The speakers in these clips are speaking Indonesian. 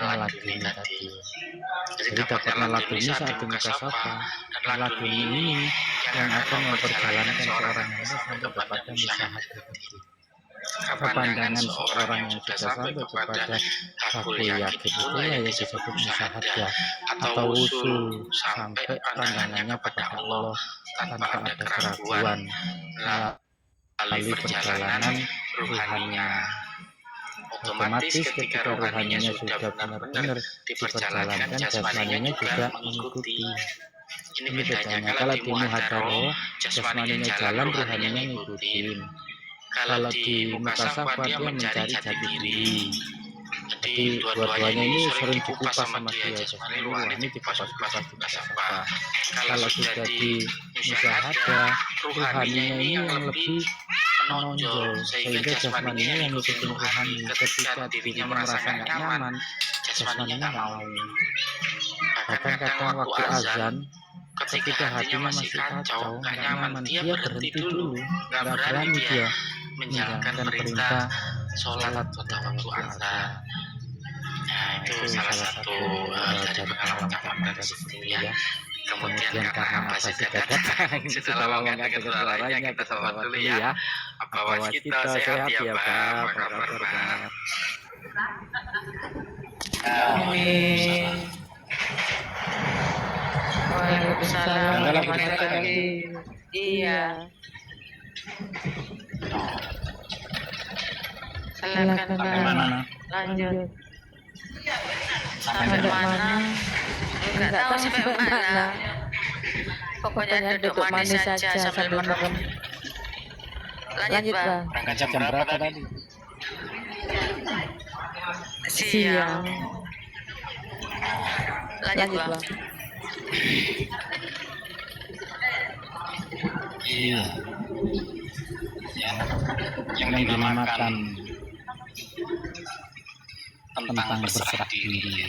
laduni tadi. Jadi dapatnya laduni saat di muka sofa, dan laduni ini yang akan memperjalankan seorang hamba sampai kepada musyahadah tadi. Kepandangan seorang yang sudah sampai kepada hakul yakin itulah yang disebut musyahadah atau wusul, sampai pandangannya kepada Allah tanpa ada keraguan melalui perjalanan ruhaninya. Otomatis ketika rohaninya sudah benar-benar diperjalankan, jasmaninya juga mengikuti. Ini bedanya kalau di muhadaroh jasmaninya jalan, rohaninya ngikutin. Kalau di mukasafa dia mencari jati diri. Jadi dua-duanya ini sering dikupas sama dia, jasmani rohani dikupas-kupas di mukasafa. Kalau sudah di musyahadah, rohaninya ini yang lebih menonjol, sehingga jasmaninya yang ngikutin rohani. Ketika dirinya merasa nggak nyaman, jasmaninya nggak mau. Bahkan kadang waktu azan, ketika hatinya masih kacau, nggak nyaman, dia berhenti dulu, nggak berani dia menjalankan perintah sholat pada waktu azan. Nah, itu salah satu dari pengalaman Kak ya. Kemudian karena apa sih datang sudah lama nggak dengar suaranya, kita selamat dulu ya. Apa kita sehat ya Pak? Apa kabar Pak? Amin. Waalaikumsalam warahmatullahi wabarakatuh. Iya. Silakan Pak. Lanjut. Sampai mana? Enggak tahu sampai mana. Pokoknya duduk manis saja sambil merem. Lanjut Bang. Berangkat jam berapa tadi? Siang. Lanjut Bang. Iya. Yang dinamakan tentang berserah diri,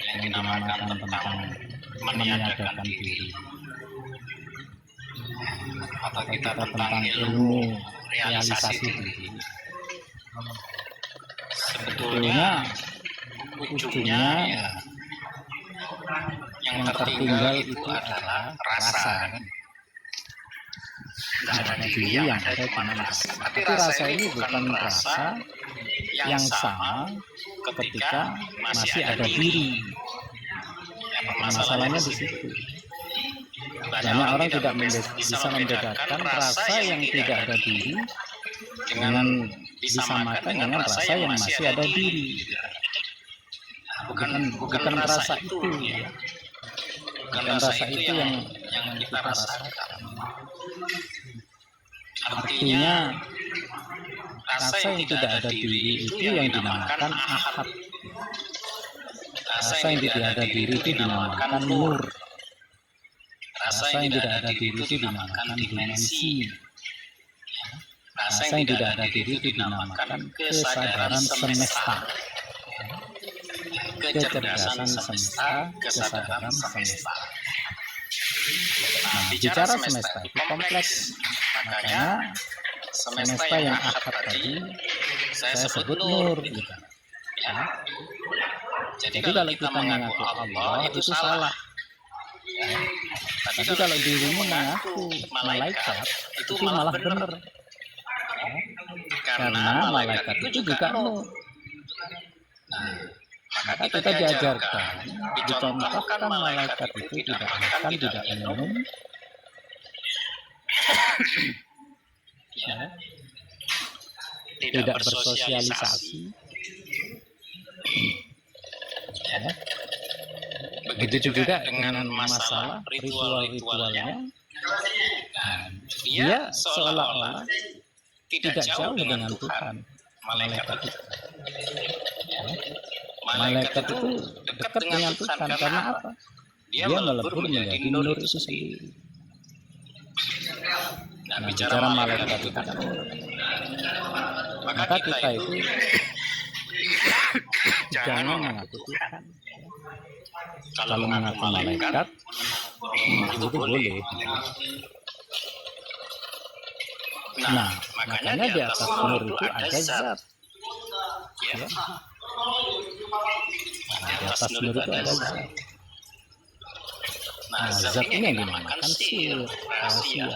yang dinamakan tentang meniadakan diri, atau kita tentang ilmu realisasi diri. Sebetulnya ujungnya ya, yang tertinggal itu adalah rasa, kan? Tidak ada diri, yang ada cuma rasa. Tapi rasa ini bukan rasa yang sama ketika masih ada diri. Masalahnya di situ. Banyak orang tidak bisa membedakan rasa yang tidak ada diri dengan disamakan dengan rasa yang masih ada diri. Bukan rasa itu, ya. Bukan rasa itu yang kita rasakan. Artinya rasa yang tidak ada diri itu yang dinamakan ahad. Rasa yang tidak ada diri itu dinamakan nur. Rasa yang tidak ada diri itu dinamakan dimensi. Rasa yang tidak ada diri itu dinamakan kesadaran semesta. Kecerdasan semesta, kesadaran semesta. Nah, bicara semesta itu kompleks. Makanya semesta yang ahad tadi saya sebut nur, gitu. Ya. Jadi kalau kita mengaku Allah itu salah. Ya. Tapi kalau dirimu mengaku malaikat itu malah benar. Ya. Karena malaikat itu juga nur. Nah, maka kita diajarkan, dicontohkan malaikat itu tidak makan, tidak minum, ya, tidak bersosialisasi, ya. Begitu juga dengan masalah ritual-ritualnya. Nah, dia seolah-olah tidak jauh dengan Tuhan, malaikat itu. Ya. Malaikat itu dekat dengan Tuhan karena apa? Dia melebur menjadi nur itu sendiri. Nah, bicara malaikat itu kan, maka kita itu jangan mengaku Tuhan. Kalau mengaku malaikat itu boleh. Nah, makanya di atas nur itu ada zat. Ya. atas nur itu ada zat. Nah, zat ini yang dinamakan sir, rahasia.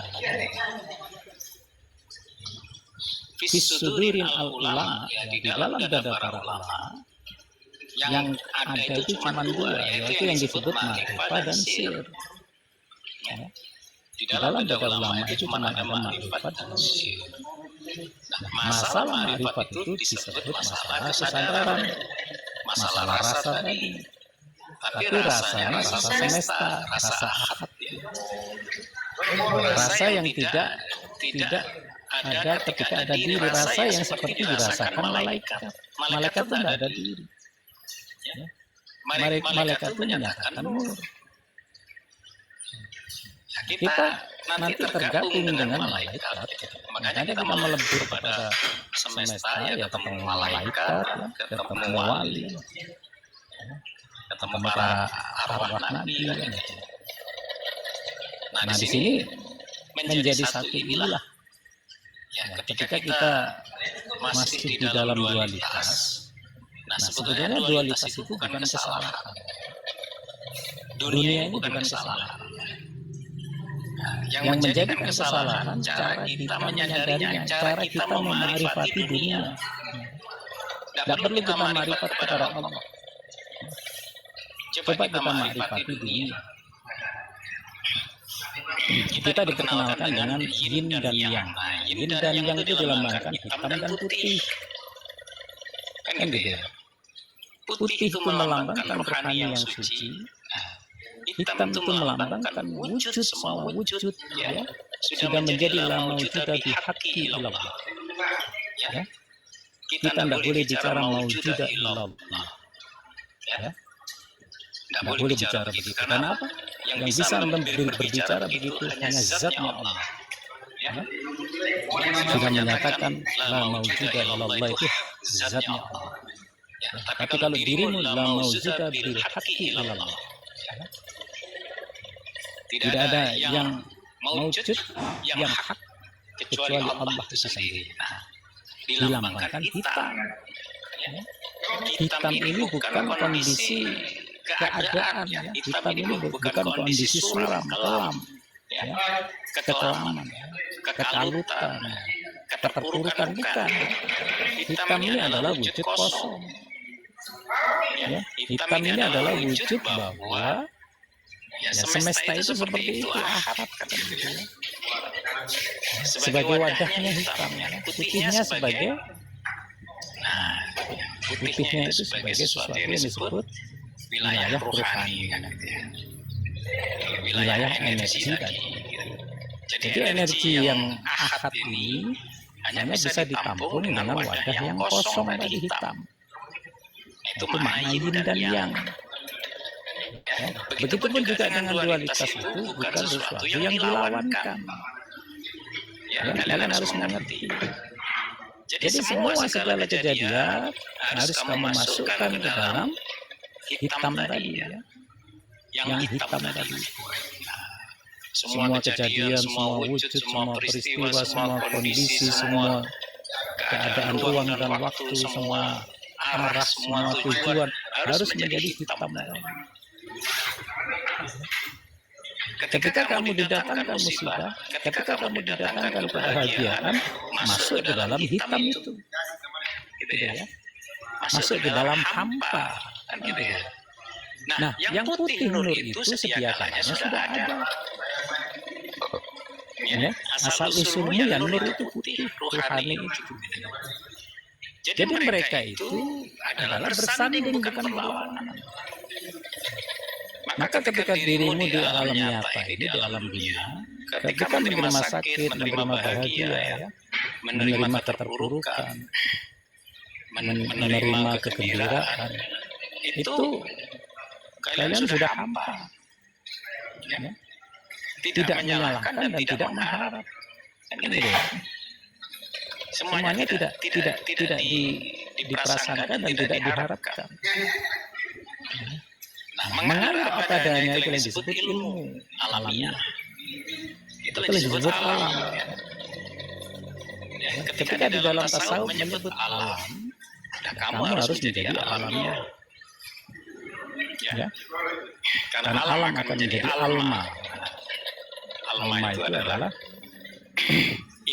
Fisudurin al-ulama, di dalam dada para ulama, yang ada itu cuma dua, yaitu yang disebut ma'rifat dan sir. Ya. Di dalam dada ulama itu cuma ada ma'rifat dan sir. Masalah ma'rifat itu disebut masalah kesadaran, masalah rasa tadi. Tapi rasanya rasa semesta, rasa ahad. Rasa yang tidak ada ketika ada diri, rasa yang seperti dirasakan malaikat. Malaikat itu tidak ada diri. Malaikat itu menyatakan nur. Kita nanti tergabung dengan malaikat. Makanya kita melebur pada semesta, ya ketemu malaikat, ketemu wali, ketemu para arwah nabi. Nah, di sini menjadi satu inilah. Ya, ketika kita masih di dalam dualitas, nah sebetulnya dualitas itu bukan kesalahan. Dunia ini bukan kesalahan. Yang menjadikan kesalahan cara kita menyadarinya, cara kita memarifati dunia. Tidak perlu kita marifat kepada Allah. Coba kita marifati dunia. Kita diperkenalkan dengan yin dan yang. Yin dan yang itu dilambangkan hitam dan putih. Kan gitu ya. Putih itu melambangkan rohani yang suci. Hitam itu melambangkan wujud, semua wujud, ya. Sudah menjadi la maujuda bihaqqi ilallah. Ya. Kita tidak boleh bicara maujuda ilallah. Ya. Tidak boleh bicara begitu. Karena apa? Yang bisa berbicara begitu hanya zatnya Allah. Ya. Sudah menyatakan la maujuda ilallah itu zatnya Allah. Ya. Tapi kalau dirimu la maujuda bihaqqi ilallah. Tidak ada yang maujud, yang hak, kecuali Allah itu sendiri. Nah, dilambangkan hitam. Hitam ini bukan kondisi keadaan. Ya. Hitam ini bukan kondisi suram, kelam, ya. Kekelaman, kekalutan, keterpurukan, bukan. Hitam ini adalah wujud kosong. Ya. Hitam ini adalah wujud bahwa ya, semesta itu seperti itu, ahad, ya. Sebagai wadahnya hitam, ya. Putihnya sebagai, putihnya itu sebagai sesuatu yang disebut wilayah rohani, wilayah energi tadi. Jadi energi yang ahad ini hanya bisa ditampung dengan wadah yang kosong tadi, hitam. Itu makna yin dan yang. Ya, begitupun juga dengan dualitas itu bukan sesuatu yang dilawankan. Ya, kalian harus mengerti. Jadi semua segala kejadian harus kamu masukkan ke dalam hitam tadi, ya. Yang hitam tadi. Semua kejadian, semua wujud, semua peristiwa, semua kondisi, semua keadaan ruang dan waktu, semua arah, semua tujuan harus menjadi hitam tadi. Ketika kamu didatangkan musibah, ketika kamu didatangkan kebahagiaan, masuk ke dalam hitam itu, gitu ya, masuk ke dalam hampa, gitu ya. Nah, yang putih nur itu sedia kalanya sudah ada. Ya, asal usulnya yang nur itu putih, rohani itu. Jadi mereka itu adalah bersanding, bukan berlawanan. Maka ketika dirimu di alam nyata ini, di alam dunia, ketika menerima sakit, menerima bahagia, ya, menerima keterpurukan, menerima kegembiraan, itu kalian sudah hampa. Ya. Tidak menyalahkan dan tidak mengharap. Ya. Semuanya tidak diprasangka dan tidak diharapkan. Nah, mengalir apa adanya itu yang disebut ilmu alamiah. Itu yang disebut alam. Ya, ketika di dalam tasawuf menyebut alam, kamu harus menjadi alamnya. ya. Karena alam akan menjadi alma. Alma itu adalah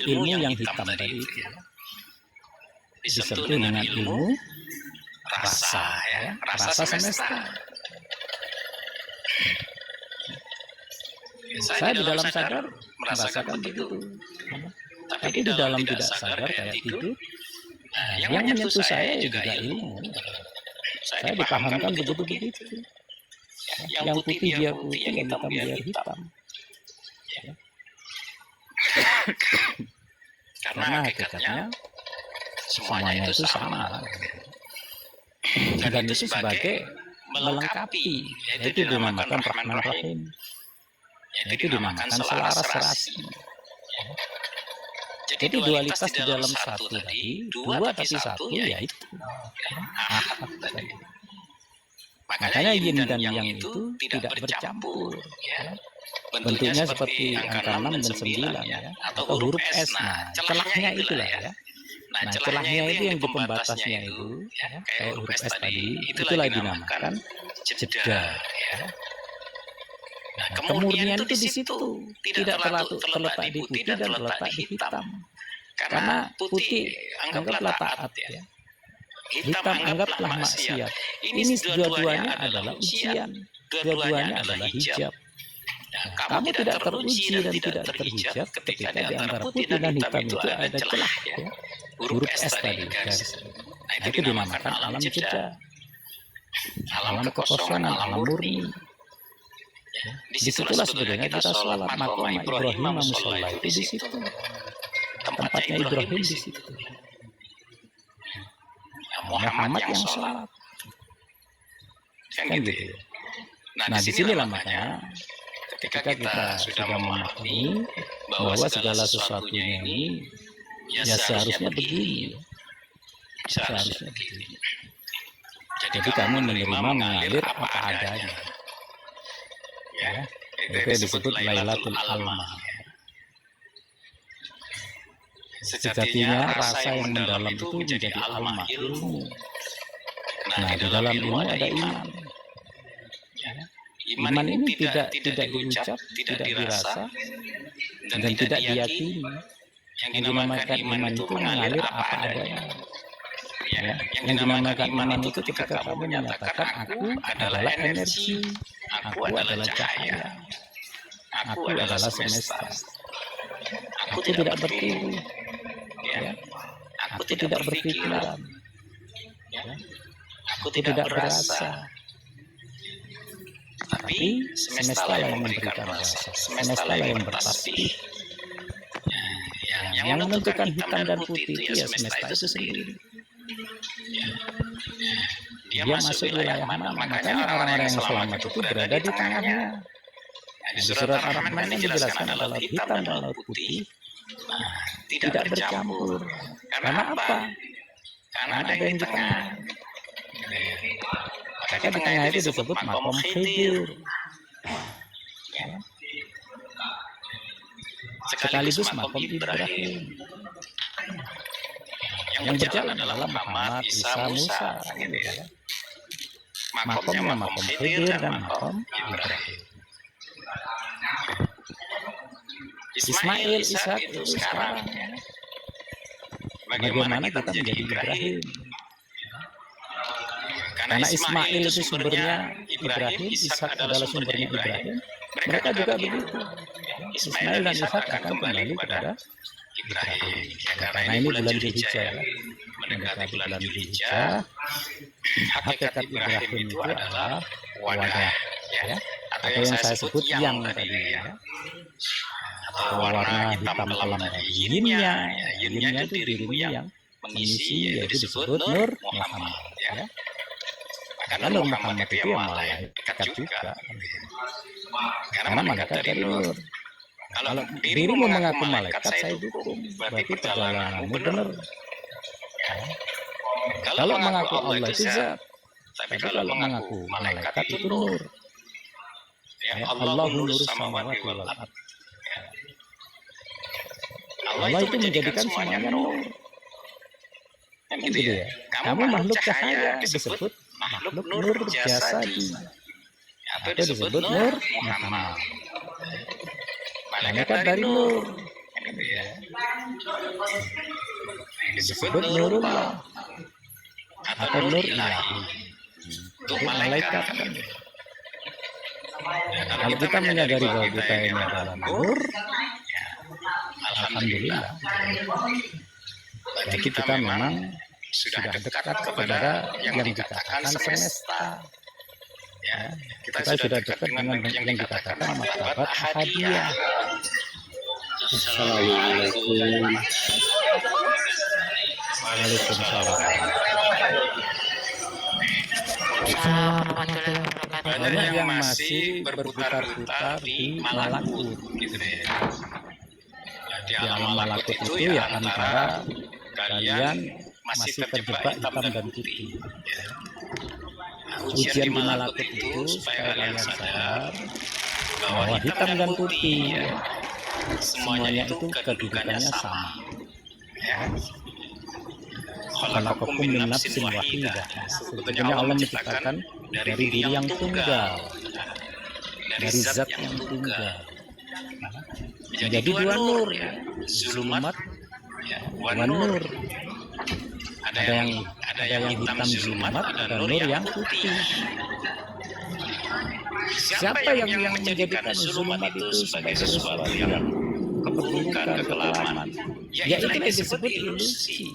ilmu yang hitam tadi itu. Disentuh dengan ilmu rasa, ya, rasa semesta. Saya di dalam sadar merasakan begitu. Tapi di dalam tidak sadar kayak tidur, yang menyentuh saya juga ilmu. Saya dipahamkan begitu-begitu. Yang putih biar putih, yang hitam biar hitam. Karena hakikatnya semuanya itu sama. Dan itu sebagai melengkapi, yaitu dinamakan Rahman Rahim. Yaitu dinamakan selaras serasi. Jadi dualitas di dalam satu tadi, dua tapi satu, yaitu ahad tadi. Makanya yin dan yang itu tidak bercampur. Bentuknya seperti angka 6 dan 9, ya, atau huruf S. Nah, celahnya itulah, ya. Nah, celahnya itu yang di pembatasnya itu, ya, kayak huruf S tadi, itulah dinamakan jeda. Ya. Nah, kemurnian itu di situ, tidak terletak di putih dan terletak di hitam. Karena putih anggaplah taat, ya. Hitam anggaplah maksiat. Ini dua-duanya adalah ujian, dua-duanya adalah hijab. Nah, kamu tidak teruji dan tidak terhijab ketika di antara putih dan hitam itu ada celah, ya. Huruf S tadi, garis. Nah, itu dinamakan alam jeda, alam kekosongan, alam murni. Ya, disitulah sebenarnya kita sholat. Maqam Ibrahim musola itu di situ. Tempatnya Ibrahim di situ. Muhammad yang sholat. Kan gitu. Nah, disinilah makanya ketika kita sudah memahami bahwa segala sesuatunya ini ya seharusnya begini. Seharusnya begini. Jadi kamu menerima mengalir apa adanya. Ya, itu disebut Lailatul Alma. Sejatinya rasa yang mendalam itu menjadi alma, ilmu. Nah, di dalam ilmu ada iman. Iman ini tidak diucap, tidak dirasa, dan tidak diyakini. Yang dinamakan iman itu mengalir apa adanya. Ya, yang dinamakan iman itu ketika kamu menyatakan aku adalah energi, aku adalah cahaya, aku adalah semesta, aku tidak bertiru, ya, aku tidak berpikiran, ya, aku tidak berasa, tapi semesta lah yang memberikan rasa, semesta lah yang bertasbih. Yang menentukan hitam dan putih itu ya semesta itu sendiri. Dia masuk wilayah mana? Makanya orang-orang yang selamat itu berada di tengahnya. Di surat Ar-Rahman ini dijelaskan adalah hitam dan laut putih tidak bercampur. Karena apa? Karena ada yang di tengah. Maka di tengah itu disebut Maqam Khidir. Sekaligus Maqam Ibrahim. Yang berjalan adalah Muhammad, Isa, Musa, gitu ya. Maqamnya Maqam Khidir dan Maqam Ibrahim. Ismail, Ishak itu sekarang. Bagaimana kita menjadi Ibrahim? Karena Ismail itu sumbernya Ibrahim, Ishak adalah sumbernya Ibrahim. Mereka juga begitu. Ismail dan Ishak akan kembali kepada Ibrahim. Ya, karena ini bulan Dzulhijjah, mendekati bulan Dzulhijjah. Hakikat Ibrahim itu adalah wadah, ya, atau yang saya sebut yang tadi, ya, atau warna hitam kelam tadi. Yinnya, yinnya itu dirimu yang mengisi, yaitu disebut Nur Muhammad, ya. Karena Nur Muhammad itu yang malaikat juga. Karena malaikat dari Nur. Kalau dirimu mengaku malaikat, saya dukung. Berarti perjalananmu benar. Kalau mengaku Allah itu zat, tapi kalau mengaku malaikat itu nur. Ya, Allahu nurus samawati wal ardh. Allah itu menjadikan semuanya nur. Kan gitu ya. Kamu makhluk cahaya disebut makhluk nur jasadi, atau disebut Nur Muhammad. Malaikat dari nur, disebut Nurullah atau Nur Ilahi. Untuk malaikat kan. Kalau kita menyadari bahwa kita ini adalah nur, alhamdulillah. Berarti kita memang sudah dekat kepada yang dikatakan semesta. Ya, kita sudah dekat dengan yang dikatakan martabat hadiah. Assalamualaikum. Waalaikumsalam. Banyak yang masih berputar-putar di malakut, gitu deh. Di alam malakut itu ya antara kalian masih terjebak hitam dan putih. Ujian di malakut itu supaya kalian sadar bahwa hitam dan putih semuanya itu kedudukannya sama. Khalaqakum min nafsin wahidah. Sebetulnya Allah menciptakan dari diri yang tunggal, dari zat yang tunggal. Menjadi dua nur, zulumat, wan nur. Ada yang hitam zulumat, ada nur yang putih. Siapa yang menjadikan zulumat itu sebagai sesuatu yang keburukan, kekelaman? Ya itu disebut ilusi.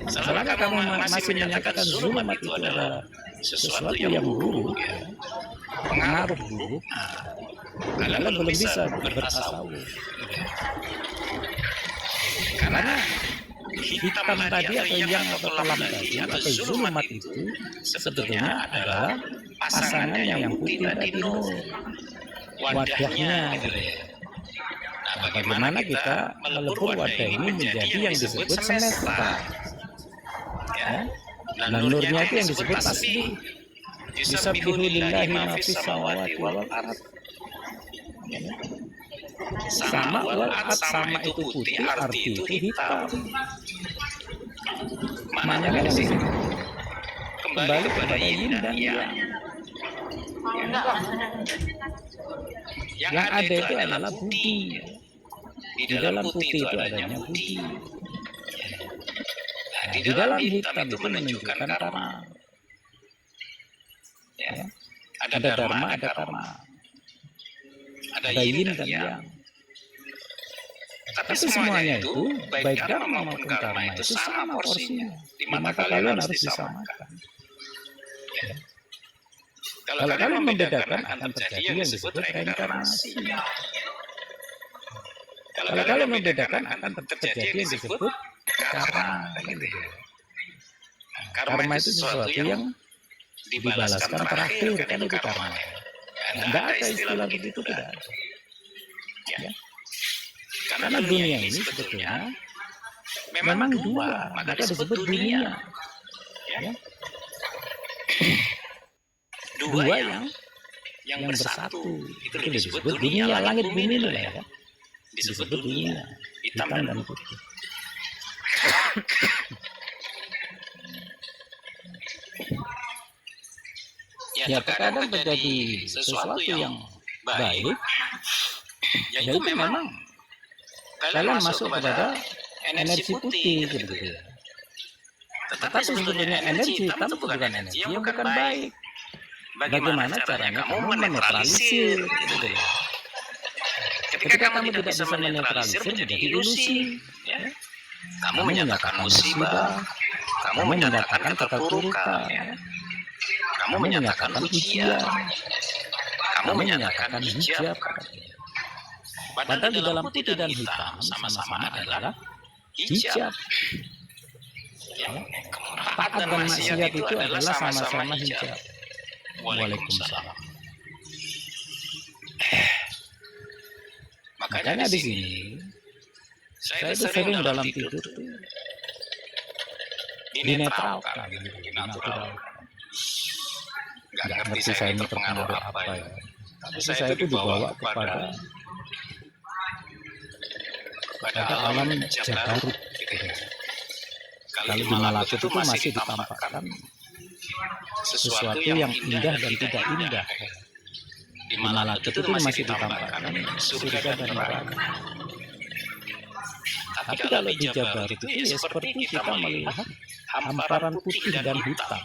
Selama kamu masih menyatakan zulumat itu adalah sesuatu yang buruk, pengaruh buruk, kalian belum bisa bertasawuf. Karena hitam tadi atau yang atau kelam tadi atau zulumat itu sebetulnya adalah pasangannya yang putih tadi, nur, wadahnya. Nah, bagaimana kita melebur wadah ini menjadi yang disebut semesta? Ya. Dan nurnya itu yang disebut tasbih. Yusabbihu lillahi ma fis samawati wal ardh. Sama wal ardh, sama itu putih, arti itu hitam. Maknanya kan sih kembali kepada yin dan yang. Yang ada itu adalah budi. Di dalam putih itu adanya budi. Nah, di dalam hitam itu menunjukkan karma. Ya. Ada dharma, ada karma. Ada yin dan yang. Tapi semuanya itu, baik dharma maupun karma itu sama porsinya. Di mata kalian harus disamakan. Ya. Kalau kalian membedakan akan terjadi yang disebut reinkarnasi. Kalau kalian membedakan akan terjadi yang disebut karma. Karma itu sesuatu yang dibalaskan terakhir, kan itu karma. Tidak ada istilah begitu, tidak ada. Ya. Karena dunia ini sebetulnya memang dua, maka disebut dunia. Ya. Dua yang bersatu itu disebut dunia. Langit bumi itu ya kan disebut dunia, hitam dan putih. Ya terkadang terjadi sesuatu yang baik, yaitu memang kalian masuk kepada energi putih gitu ya. Tetapi sebetulnya energi hitam itu bukan energi yang bukan baik. Bagaimana caranya kamu menetralisir gitu ya. Ketika kamu tidak bisa menetralisir menjadi ilusi, ya. Kamu menyatakan musibah, kamu menyatakan keterpurukan, ya. Kamu menyatakan ujian, kamu menyatakan hijab. Padahal di dalam putih dan hitam sama-sama adalah hijab. Ya. Taat dan maksiat itu adalah sama-sama hijab. Waalaikumsalam. Makanya di sini saya itu sering dalam tidur tuh dinetralkan, natural. Nggak ngerti saya ini terpengaruh apa ya. Tapi saya itu dibawa kepada alam Jabarut. Gitu ya. Kalau di malakut itu masih ditampakkan sesuatu yang indah dan tidak indah. Di malakut itu masih ditambahkan surga dan neraka. Tapi kalau di Jabarut itu ya seperti kita melihat hamparan putih dan hitam,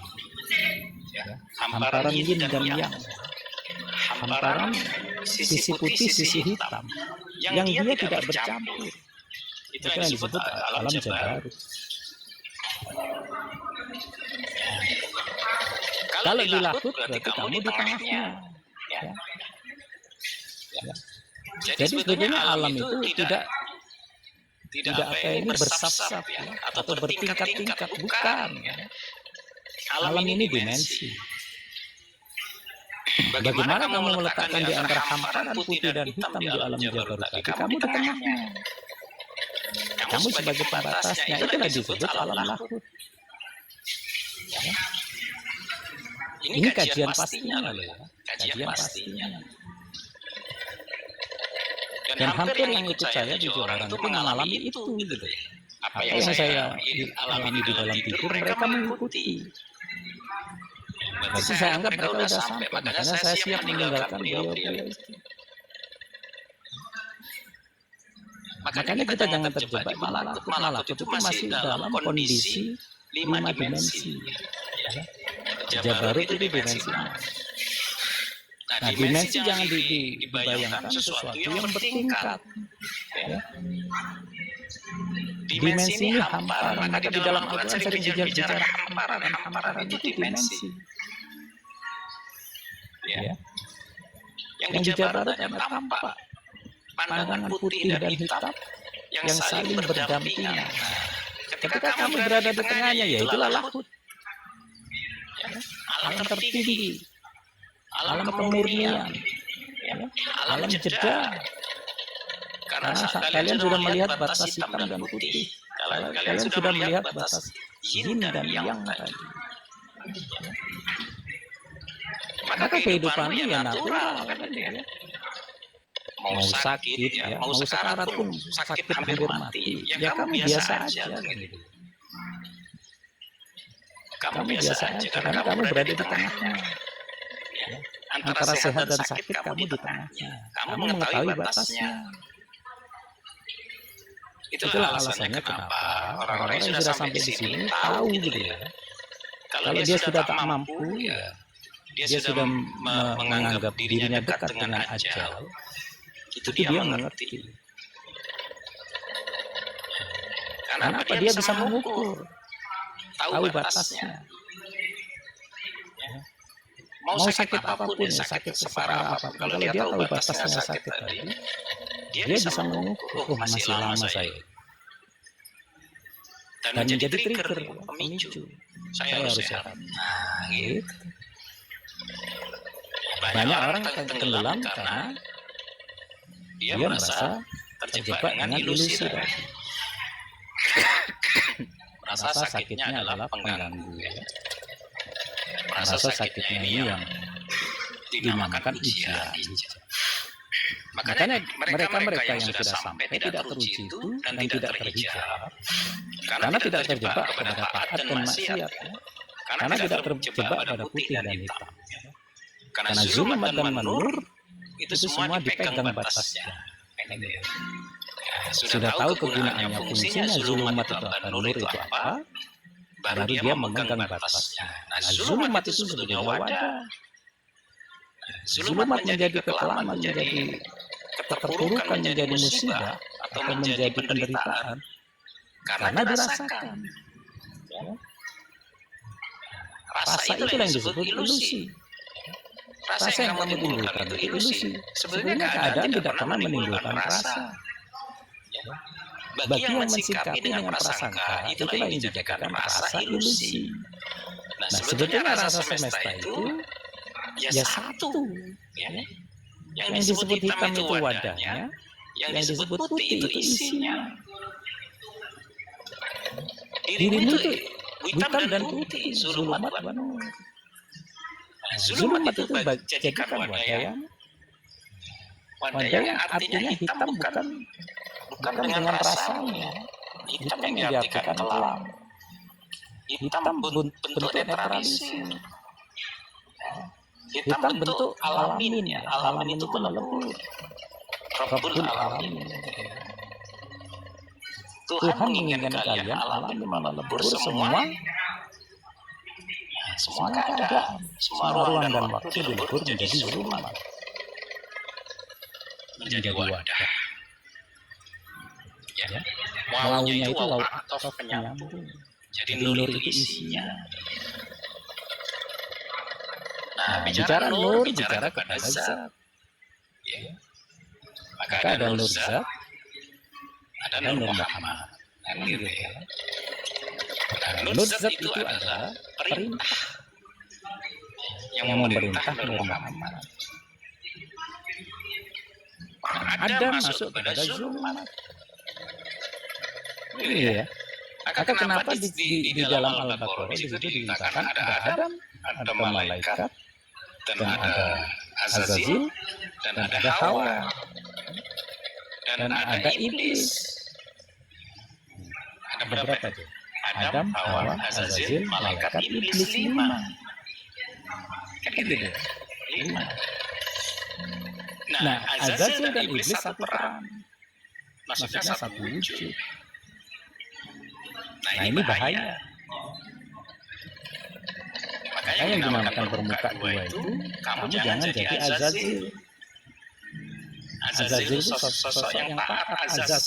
hamparan yin dan yang, hamparan sisi putih sisi hitam, yang dia tidak bercampur. Itu yang disebut alam Jabarut. Kalau di Lahut berarti kamu di tengahnya. Ya. Jadi sebetulnya alam itu tidak apa ini bersaf-saf ya, atau bertingkat-tingkat, bukan. Alam ini dimensi. Bagaimana kamu meletakkan di antara hamparan putih dan hitam di alam Jabarut tadi? Kamu di tengahnya. Kamu sebagai pembatasnya, itulah disebut alam Lahut. Ya. Ini kajian pastinya loh ya, kajian pastinya. Dan hampir yang ikut saya di orang itu mengalami itu gitu. Apa yang saya alami di dalam tidur mereka mengikuti. Berarti saya anggap mereka sudah sampai, makanya saya siap meninggalkan beliau-beliau itu. Makanya kita jangan terjebak di malakut. Malakut itu masih dalam kondisi 5 dimensi. Jabarut itu dimensinya. Nah, dimensi jangan dibayangkan sesuatu yang bertingkat. Ya. Dimensi ini hamparan. Maka di dalam Al-Quran sering bicara hamparan. Hamparan itu dimensi. Ya. Yang di Jabarut yang tampak. Pandangan putih dan hitam yang saling berdampingan. Ketika kamu berada di tengahnya, ya itulah Lahut. Alam tertinggi, alam kemurnian, alam jeda. Karena kalian sudah melihat batas hitam dan putih, kalian sudah melihat batas yin dan yang tadi. Maka kehidupannya ya natural, mau sakit, ya, mau sekarat pun sakit hampir mati, ya kamu biasa aja. Kamu biasa aja karena kamu berada di tengahnya. Ya. Antara sehat dan sakit kamu di tengahnya. Kamu mengetahui batasnya. Itulah alasannya kenapa orang-orang yang sudah sampai di sini tahu gitu ya. Kalau dia sudah tak mampu, ya dia sudah menganggap dirinya dekat dengan ajal. Itu dia mengerti. Karena apa? Dia bisa mengukur. Tahu batasnya. Ya. Mau sakit apapun ya, sakit separah apapun. Kalau dia tahu batasnya sakit tadi, dia bisa mengukur. Oh, masih lama saya. Dan menjadi trigger, pemicu. Saya harus sehat. Nah, gitu. Banyak orang tenggelam karena dia merasa terjebak dengan ilusi tadi. Merasa sakitnya adalah pengganggu, ya. Merasa sakitnya ini yang dinamakan ujian. Makanya mereka yang sudah sampai tidak teruji itu dan tidak terhijab, karena tidak terjebak pada taat dan maksiat, ya. Karena tidak terjebak pada putih dan hitam, ya. Karena zulmat dan nur itu semua dipegang batasnya. Sudah tahu kegunaannya, fungsinya zulmat itu apa, nur itu apa, baru dia memegang batasnya. Nah, zulmat itu sebetulnya wadah. Zulmat menjadi kekelaman, menjadi keterpurukan, menjadi musibah, atau menjadi penderitaan karena dirasakan. Ya. Rasa itulah yang disebut ilusi. Rasa yang kamu timbulkan itu ilusi. Sebenarnya keadaan tidak pernah menimbulkan rasa. Bagi yang mensikapi dengan prasangka, itulah yang dijadikan rasa ilusi. Nah, sebetulnya rasa semesta itu ya satu. Ya. Yang disebut hitam itu wadahnya, yang disebut putih itu isinya. Dirimu itu hitam dan putih, zulumat wa nur. Zulumat itu jadikan wadah yang artinya hitam bukan dengan rasanya. Hitam yang diartikan kelam. hitam bentuk netralisir, hitam bentuk alamin ya, alamin itu melebur, Rabbul alamin. Tuhan menginginkan kalian alamin melebur semua keadaan, semua ruang dan waktu dilebur menjadi zulumat, menjadi wadah. Ya. Wawunya itu waw atau penyambung. Jadi nur itu isinya. Nah, bicara nur, bicara kepada zat. Ya. Maka ada nur zat, ada nur Muhammad. Kan gitu ya. Nur zat itu adalah perintah yang memerintah Nur Muhammad. Ada masuk kepada zulumat. Iya. Maka kenapa di dalam Al-Baqarah di situ dikatakan ada Adam, ada malaikat, dan ada Azazil, dan ada Hawa, dan ada iblis. Ada berapa itu? Adam, Hawa, Azazil, malaikat, iblis 5. Kan gitu deh. 5. Nah, Azazil dan iblis satu peran. Maksudnya satu wujud. Nah, ini bahaya. Makanya yang dinamakan bermuka dua itu, kamu jangan jadi Azazil. Azazil itu sosok yang taat azaz.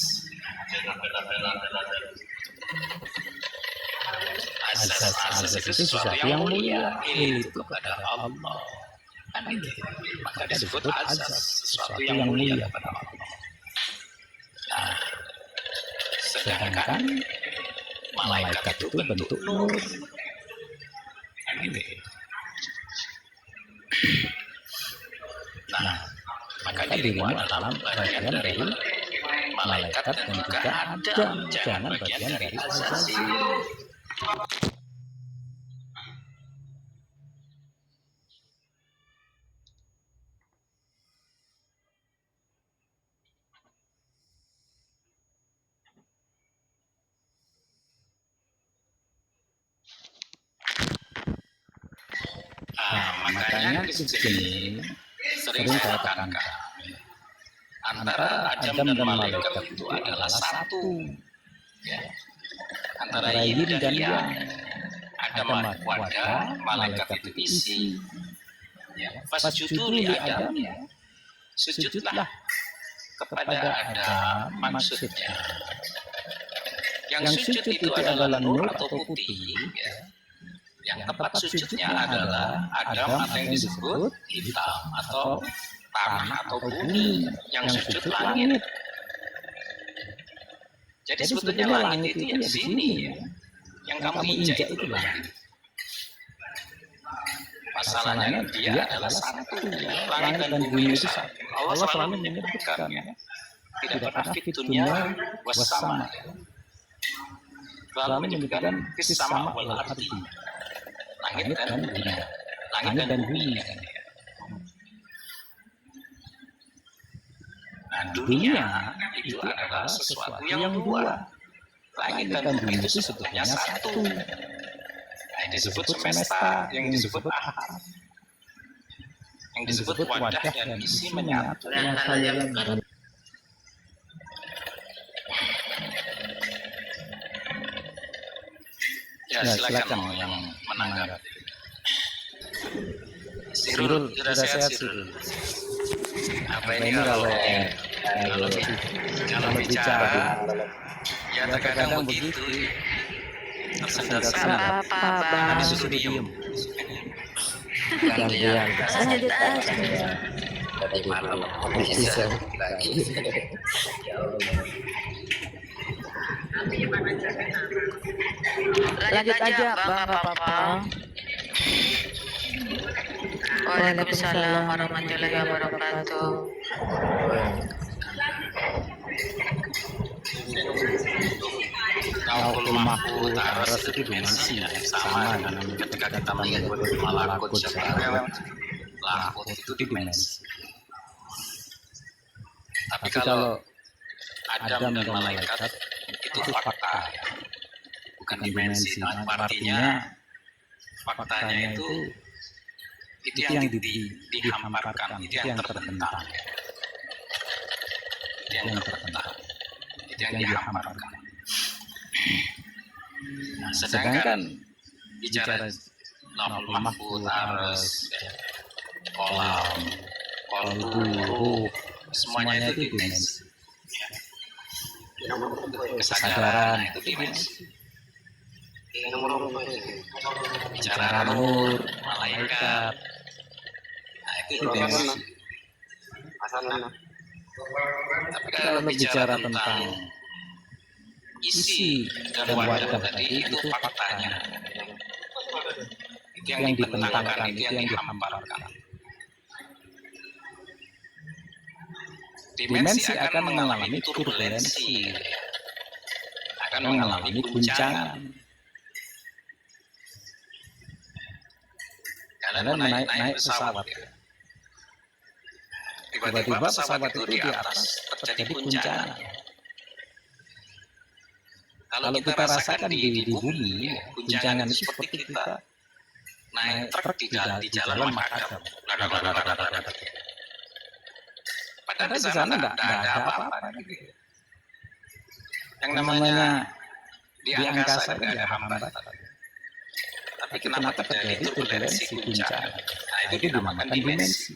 Azaz itu sesuatu yang mulia, itu kepada Allah. Maka disebut azaz, sesuatu yang mulia kepada Allah. Nah, sedangkan malaikat itu bentuk nur. Nah, maka dirimu adalah bagian dari malaikat dan juga Adam, jangan bagian dari Azazil. Makanya di sini sering saya tekankan antara Adam dan malaikat itu adalah satu. Ya. Antara yin dan yang. Adam wadah, malaikat itu isi. Ya. Fasjudu li Adam, sujudlah kepada Adam maksudnya. Yang sujud itu adalah nur atau putih. Ya. Yang tepat sujudnya adalah Adam atau yang disebut hitam atau tanah atau bumi, yang sujud langit. Jadi sebetulnya langit itu ya di sini ya. Yang kamu injak itu langit. Masalahnya dia adalah satu. Langit dan bumi itu satu. Allah selalu menyebutkan ya. Tidak pernah fitunya wasama. Selalu menyebutkan fisama wal ardi. Langit dan bumi. Langit dan bumi. Nah, dunia itu adalah sesuatu yang dua. Langit dan bumi itu sebetulnya satu. Nah, yang disebut semesta, yang disebut ahad, yang disebut wadah dan isi menyatu. Ya, silakan yang menanggapi. Sirul, sudah sehat Sirul. Apa ini kalau bicara ya terkadang begitu tersendat-sendat tapi suruh diem gantian Lanjut aja. tadi malam bisa lagi Lanjut aja, Bang, nggak apa-apa. Waalaikumsalam warahmatullahi wabarakatuh. Laukul mahfud aras itu dimensi sama dengan ketika kita menyebut malakut sekarang lahut itu dimensi. Tapi kalau Adam dan malaikat itu fakta, bukan dimensi. Artinya faktanya itu yang dihamparkan, itu yang terbentang, itu yang dihamparkan. Nah, sedangkan bicara Lauhul Mahfuz, arus, kolam, kolbu, ruh, semuanya itu dimensi. Kesadaran itu dimensi. Bicara nur, malaikat, nah itu dimensi. Tapi kalau bicara tentang isi dan wadah tadi itu faktanya, itu yang dibentangkan, itu yang dihamparkan. Dimensi akan mengalami turbulensi, akan mengalami guncangan. Kalian naik pesawat, tiba-tiba pesawat itu di atas terjadi guncangan. Kalau kita rasakan di bumi, guncangan itu seperti kita naik truk di jalan Makadam. Padahal di sana nggak ada apa-apa. Yang namanya di angkasa itu nggak ada hambatan. Tapi kenapa terjadi turbulensi guncangan? Nah, itu dinamakan dimensi.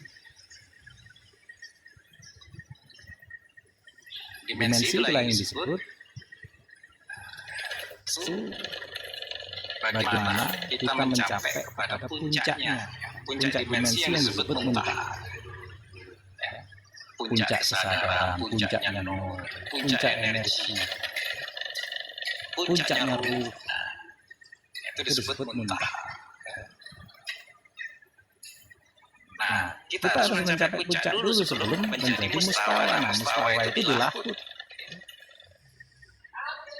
Dimensi itulah yang disebut bagaimana kita mencapai kepada puncaknya, puncak dimensi yang disebut muntaha. Puncak kesadaran, puncaknya nur, puncak energi, puncaknya ruh. Itu disebut muntaha. Nah, kita harus mencapai puncak dulu sebelum menjadi mustawa. Nah, mustawa itu di lahut.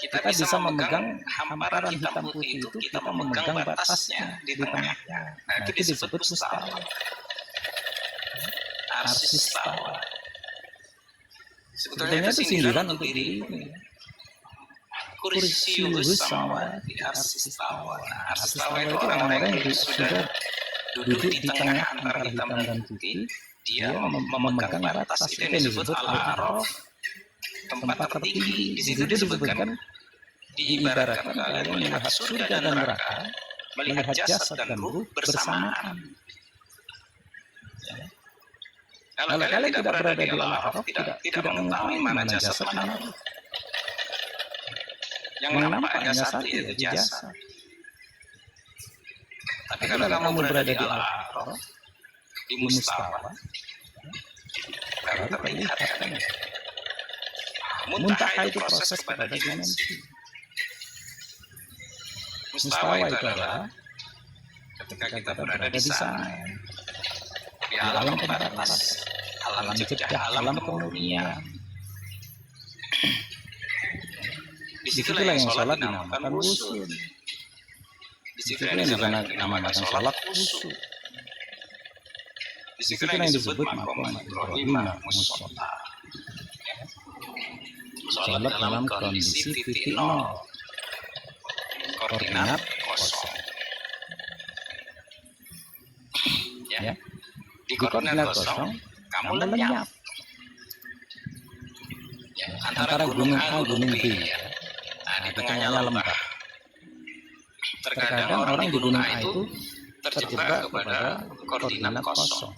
Kita bisa memegang hamparan hitam putih itu, kita memegang batasnya di tengahnya. Nah, itu disebut mustawa. Arsistawa. Sebetulnya itu sindiran untuk diri ini. Kursius samawati arsistawa. Arsistawa itu orang-orang yang sudah duduk di tengah antara hitam dan putih. Dia memegang batas, itu yang disebut al-araf, tempat tertinggi. Di situ disebutkan, diibaratkan kalian melihat surga dan neraka, melihat jasad dan ruh bersamaan. Kalau kalian tidak berada di al-araf, tidak mengetahui mana jasad mana ruh. Yang nampak hanya satu, yaitu jasad. Tapi kalau kamu berada di al-araf, di mustawa, baru terlihat kan. Muntaha itu proses pada dimensi. Mustawa itu adalah ketika kita berada di sana, di alam pembatas, alam jeda, alam kemurnian. Disitulah yang sholat dinamakan wusul. Disitulah yang dinamakan sholat khusyuk. Disitulah yang disebut maqam Ibrahim musola. Sholat dalam kondisi titik nol, koordinat kosong. Ya, di koordinat kosong kamu lenyap. Ya, antara gunung A gunung B. Nah, di tengahnya lembah. Terkadang orang di gunung A itu terjebak kepada koordinat kosong.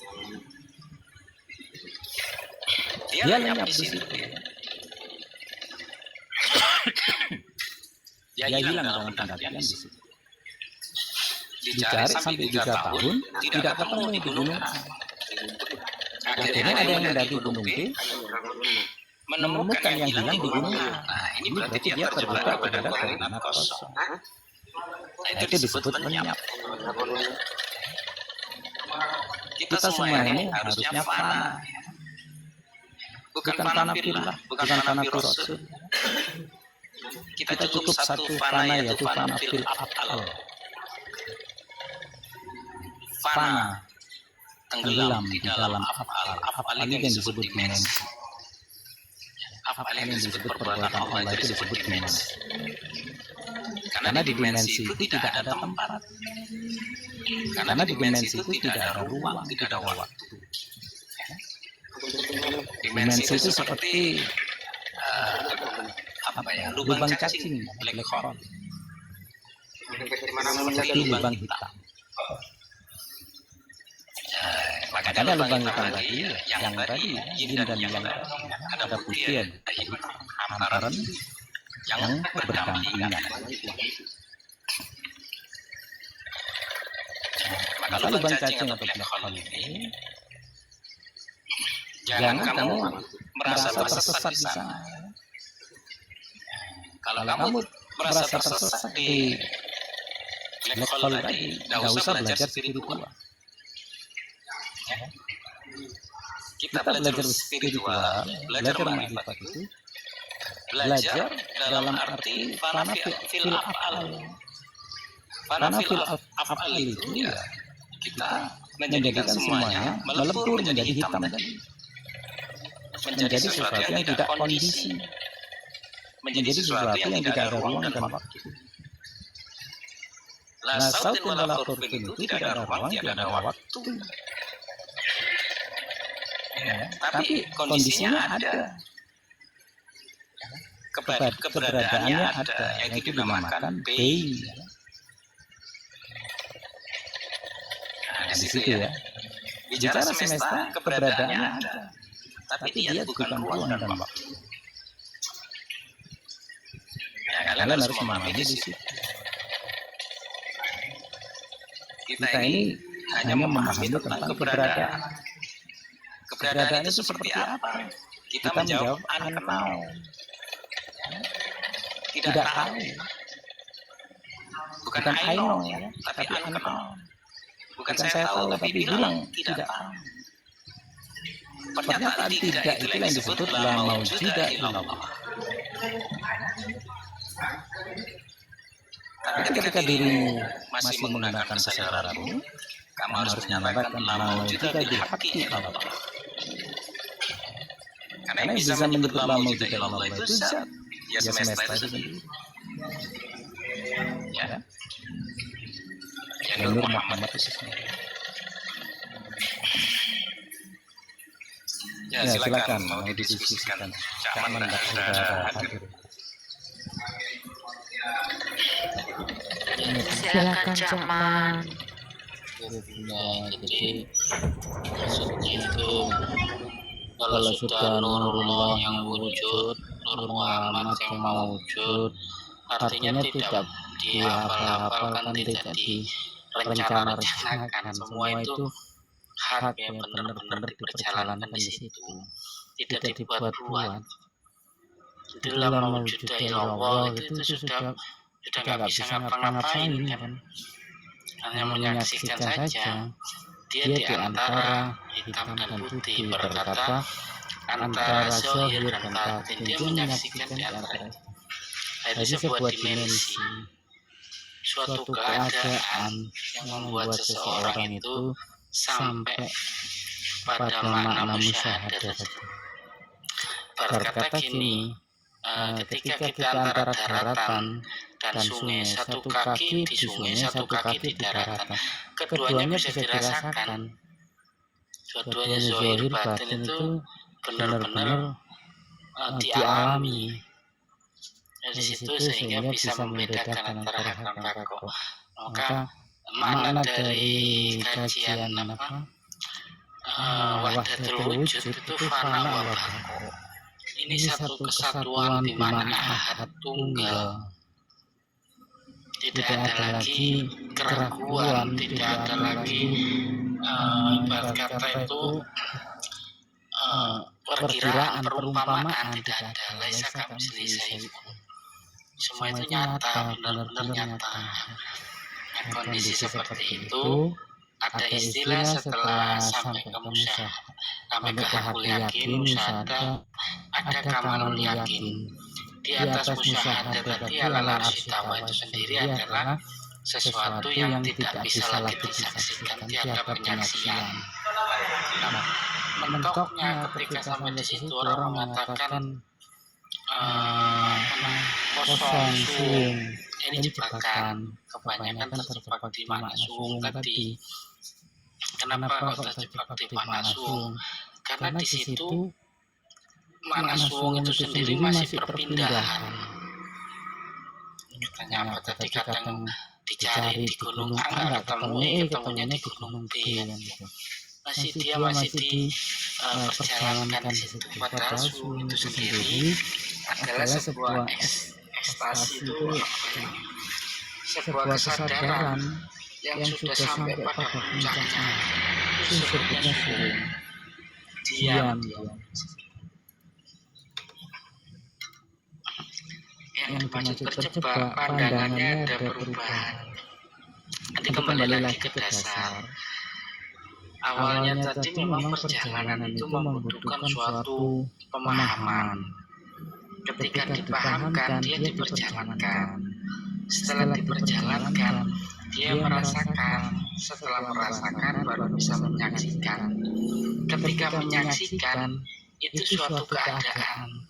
Dia lenyap di situ. Dia hilang dalam pendakian di situ. Dicari sampai 3 tahun tidak ketemu di gunung A. Akhirnya ada yang mendaki gunung B, menemukan yang hilang di gunung A. Nah, ini berarti dia terjebak pada koordinat kosong. Itu disebut lenyap. Kita semua ini harusnya fana. Bukan fana fillah, bukan fana fil rasul. Kita cukup satu fana, yaitu fana fil af'al. Fana, tenggelam di dalam af'al. Af'al ini yang disebut dimensi. Af'al yang disebut perbuatan Allah itu disebut dimensi. Karena di dimensi itu tidak ada tempat. Karena di dimensi itu tidak ada ruang, tidak ada waktu. Dimensi itu seperti lubang cacing, black hole. Seperti lubang hitam. Makanya lubang hitam tadi, yang tadi yin dan yang ada putih, ada hamparan yang berdampingan. Maka lubang cacing atau black hole ini, jangan kamu merasa tersesat di sana. Kalau kamu merasa tersesat di black hole tadi, tidak usah belajar spiritual. Kita belajar spiritual, belajar makrifat itu, belajar dalam arti fana fil af'al. Fana fil af'al itu ya kita menjadikan semuanya melebur menjadi hitam tadi. Menjadi sesuatu yang tidak kondisi. Menjadi sesuatu yang tidak ada ruang dan waktu. La sautin wala turfin itu tidak ada ruang, tidak ada waktu. Ya, tapi kondisinya ada. Keberadaannya ada, yang itu dinamakan being. Nah, di situ ya. Bicara semesta, keberadaannya ada. Tapi dia bukan ruang dan waktu. Ya, kalian harus memahami di situ. Kita ini hanya memahami tentang keberadaan. Keberadaan itu seperti apa? Kita menjawab unknown. Tidak tahu. Bukan I know, tapi unknown. Bukan saya tahu, tapi bilang tidak tahu. Pernyataan tidak itulah yang disebut la maujuda illallah. Tapi ketika dirimu masih menggunakan kesadaranmu, kamu harus menyatakan la maujuda bil haqqi illallah. Karena yang bisa menyebut la maujuda illallah itu zat, ya semesta itu sendiri. Ya. Ya Nur Muhammad itu sendiri. Ya, silakan mau didiskusikan. Cak Man sudah hadir. Silakan Cak Man. Jadi maksudnya itu kalau sudah nurullah yang wujud, nur Muhammad yang mewujud, artinya tidak dihafal-hafalkan, tidak direncana-rencanakan. Semua itu hak yang benar-benar diperjalankan di situ, tidak dibuat-buat. Itulah mewujudnya ilallah, itu sudah nggak bisa ngapa-ngapain kan, hanya menyaksikan saja. Dia di antara hitam dan putih, berkata antara zahir dan batin, dia menyaksikan di antara. Itu sebuah dimensi, suatu keadaan yang membuat seseorang itu sampai pada makna musyahadah. Berkata gini, ketika kita antara daratan dan sungai, satu kaki di sungai, satu kaki di daratan, keduanya bisa dirasakan. Dua-duanya zahir batin itu benar-benar dialami. Dari situ sehingga bisa membedakan antara hak dan bako. Maka makna dari kajian wahdatul wujud itu fana wa bako. Ini satu kesatuan di mana ahad tunggal. Tidak ada lagi keraguan, tidak ada lagi ibarat kata itu perkiraan, perumpamaan, tidak ada. Laisa kamitslihi syai'un. Semua itu nyata, benar-benar nyata. Nah, kondisi seperti itu ada istilah setelah sampai ke musyahadah, sampai ke hakul yakin, musyahadah, ada kamalul yakin. Di atas musyahadah tadi ala arsyistawa itu sendiri adalah sesuatu yang tidak bisa lagi disaksikan, tiada penyaksian. Nah, mentoknya ketika sampai di situ orang mengatakan kosong suwung. Ini jebakan, kebanyakan terjebak di makna suwung tadi. Kenapa kok terjebak di makna suwung? Karena di situ makna suwung itu sendiri masih perpindahan. Misalnya apa tadi, kadang dicari di gunung A nggak ketemu, ketemunya di gunung B kan gitu. Dia masih diperjalankan di situ. Padahal suwung itu sendiri adalah sebuah ekstasi, itu sebuah kesadaran yang sudah sampai pada puncaknya. Itu disebutnya suwung. Diam. Yang dimaksud terjebak, pandangannya ada perubahan. Nanti kembali lagi ke dasar. Awalnya tadi memang perjalanan itu membutuhkan suatu pemahaman. Ketika dipahamkan, dia diperjalankan. Setelah diperjalankan, dia merasakan. Setelah merasakan, baru bisa menyaksikan. Ketika menyaksikan, itu suatu keadaan.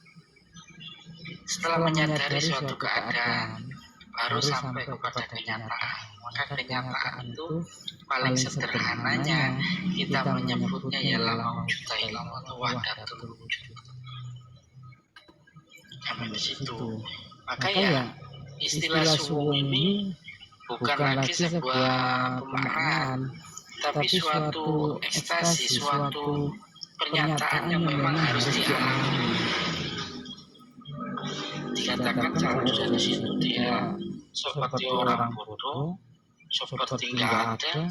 Setelah menyadari suatu keadaan, baru sampai kepada kenyataan. Maka kenyataan itu paling sederhananya kita menyebutnya ialah mawujudaillah atau wahdatul wujud. Sampai di situ. Maka ya istilah suwung ini bukan lagi sebuah pemaknaan, tapi suatu ekstasi, suatu pernyataan yang memang harus dialami. Dikatakan kalau dari situ dia seperti orang bodoh, seperti nggak ada,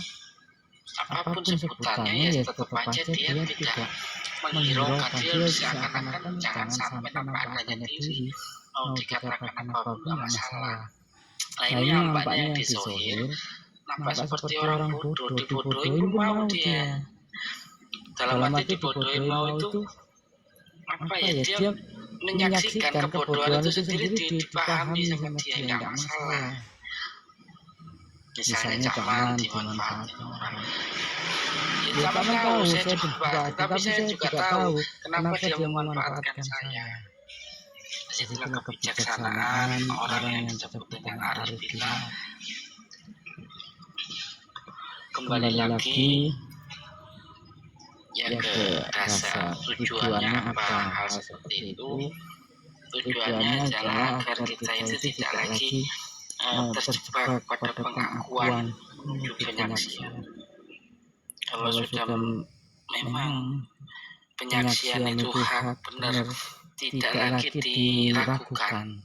apapun sebutannya ya tetap aja dia tidak menghiraukan. Dia seakan-akan jangan sampai nampak adanya diri, mau dikatakan apapun nggak masalah. Nah ini nampaknya yang disohir, nampak seperti orang bodoh, dibodohin pun mau dia. Dalam arti dibodohin mau itu apa ya, dia menyaksikan kebodohan itu sendiri dipahami sama dia, nggak masalah. Misalnya zaman dimanfaatkan orang. Ya, zaman tahu saya dimanfaatkan, tapi saya juga tahu kenapa dia memanfaatkan saya. Disitulah kebijaksanaan orang yang disebut dengan arifillah. Kembali lagi yang ke dasar, tujuannya apa hal seperti itu? Tujuannya adalah agar kita itu tidak lagi terjebak pada pengakuan menuju penyaksian. Kalau sudah memang penyaksian itu hak benar, tidak lagi diragukan,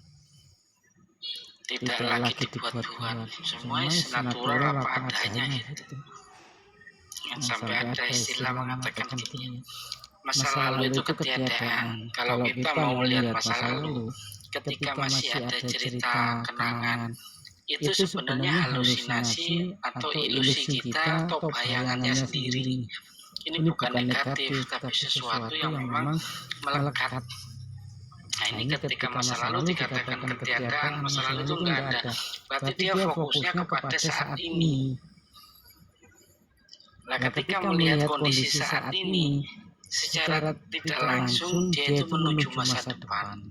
tidak lagi dibuat-buat, semuanya natural apa adanya gitu. Sampai ada istilah mengatakan begini, masa lalu itu ketiadaan. Kalau kita mau melihat masa lalu, ketika masih ada cerita kenangan, itu sebenarnya halusinasi atau ilusi kita atau bayangannya sendiri. Ini bukan negatif, tapi sesuatu yang memang melekat. Nah ini ketika masa lalu dikatakan ketiadaan, masa lalu itu enggak ada, berarti dia fokusnya kepada saat ini. Nah ketika melihat kondisi saat ini, secara tidak langsung dia itu menuju masa depan.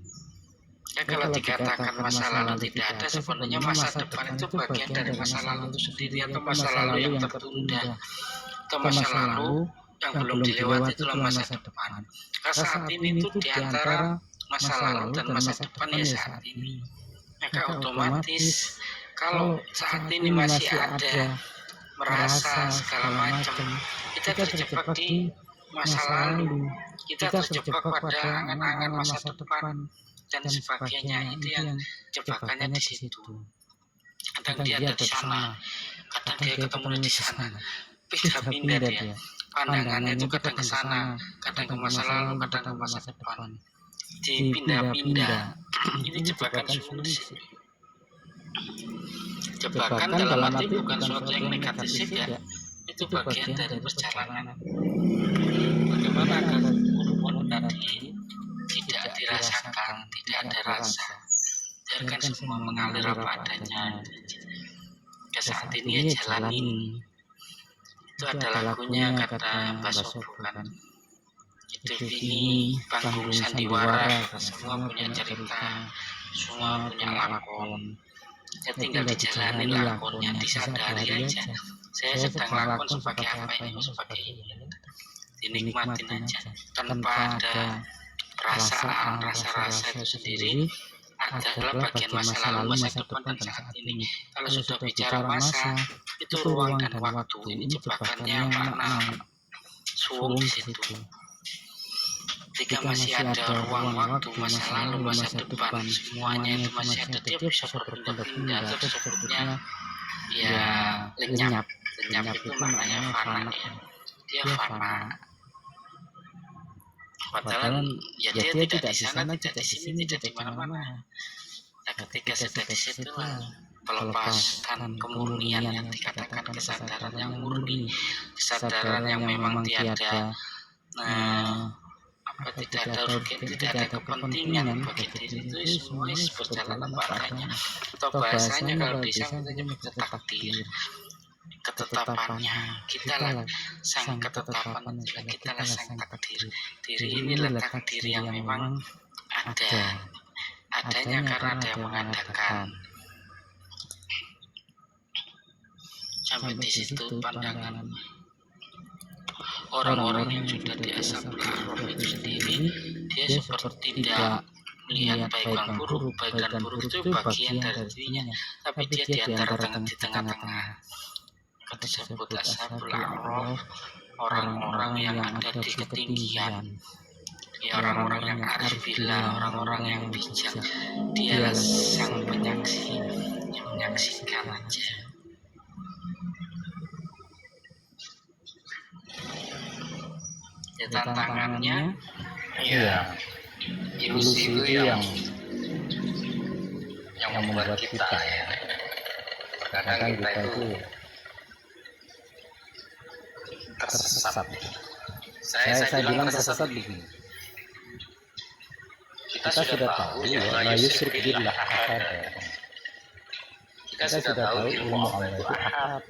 Ya kalau dikatakan masa lalu tidak ada, sebenarnya masa depan itu bagian dari masa lalu itu sendiri, atau masa lalu yang tertunda, atau masa lalu yang belum dilewati, itulah masa depan. Karena saat ini itu diantara masa lalu dan masa depan ya saat ini. Maka otomatis kalau saat ini masih ada merasa segala macam, kita terjebak di masa lalu, kita terjebak pada angan-angan masa depan dan sebagainya. Itu yang jebakannya di situ. Kadang dia ada di sana, kadang dia ketemu di sana, pindah dia. Pandangannya itu kadang ke sana, kadang ke masa lalu, kadang ke masa depan, dipindah-pindah. Ini jebakan semua di situ. Jebakan dalam arti bukan suatu yang negatif ya, itu bagian dari perjalanan. Bagaimana agar urut tadi tidak dirasakan, tidak ada rasa, biarkan semua mengalir apa adanya. Ya saat ini ya jalanin. Itu ada lagunya kata Mbak Sobo kan, Idul Fitri, panggung sandiwara, semua punya cerita, semua punya lakon. Ya tinggal dijalani lakonnya, disadari aja. Saya sedang lakon sebagai apa ini, sebagai ini. Dinikmatin aja, tanpa ada perasaan, rasa-rasa itu sendiri adalah bagian masa lalu, masa depan, dan saat ini. Kalau sudah bicara masa, itu ruang dan waktu. Ini jebakannya makna suwung di situ. Ketika masih ada ruang waktu, masa lalu, masa depan, semuanya itu masih ada, dia bisa berpindah-pindah. Terus sebetulnya ya lenyap. Lenyap itu maknanya fana, dia fana. Padahal ya dia tidak di sana, tidak di sini, tidak di mana-mana. Nah, ketika sudah di situ melepaskan kemurnian yang dikatakan kesadaran yang murni, kesadaran yang memang tiada tidak ada rugi, tidak ada kepentingan bagi diri itu, semuanya berjalan barangnya. Atau bahasanya kalau bisa kita nyebut takdir, ketetapannya. Kita lah sang ketetapan, kita lah sang takdir. Diri inilah takdir yang memang ada, adanya karena ada yang mengadakan. Sampai di situ pandangan orang-orang yang sudah di ashabul a'raf itu sendiri, dia seperti tidak melihat baik dan buruk. Baik dan buruk itu bagian dari dirinya, tapi dia di tengah-tengah. Kata disebut ashabul a'raf, orang-orang yang ada di ketinggian, ya orang-orang yang arif billah, orang-orang yang bijak. Dia sang penyaksi yang menyaksikan aja. Ya tantangannya, Iya, ilusi itu yang membuat kita ya. Kadang kita itu tersesat. Saya bilang tersesat begini. Kita sudah tahu ya, la yusyrik billah ahad. Kita sudah tahu ilmu Allah itu ahad.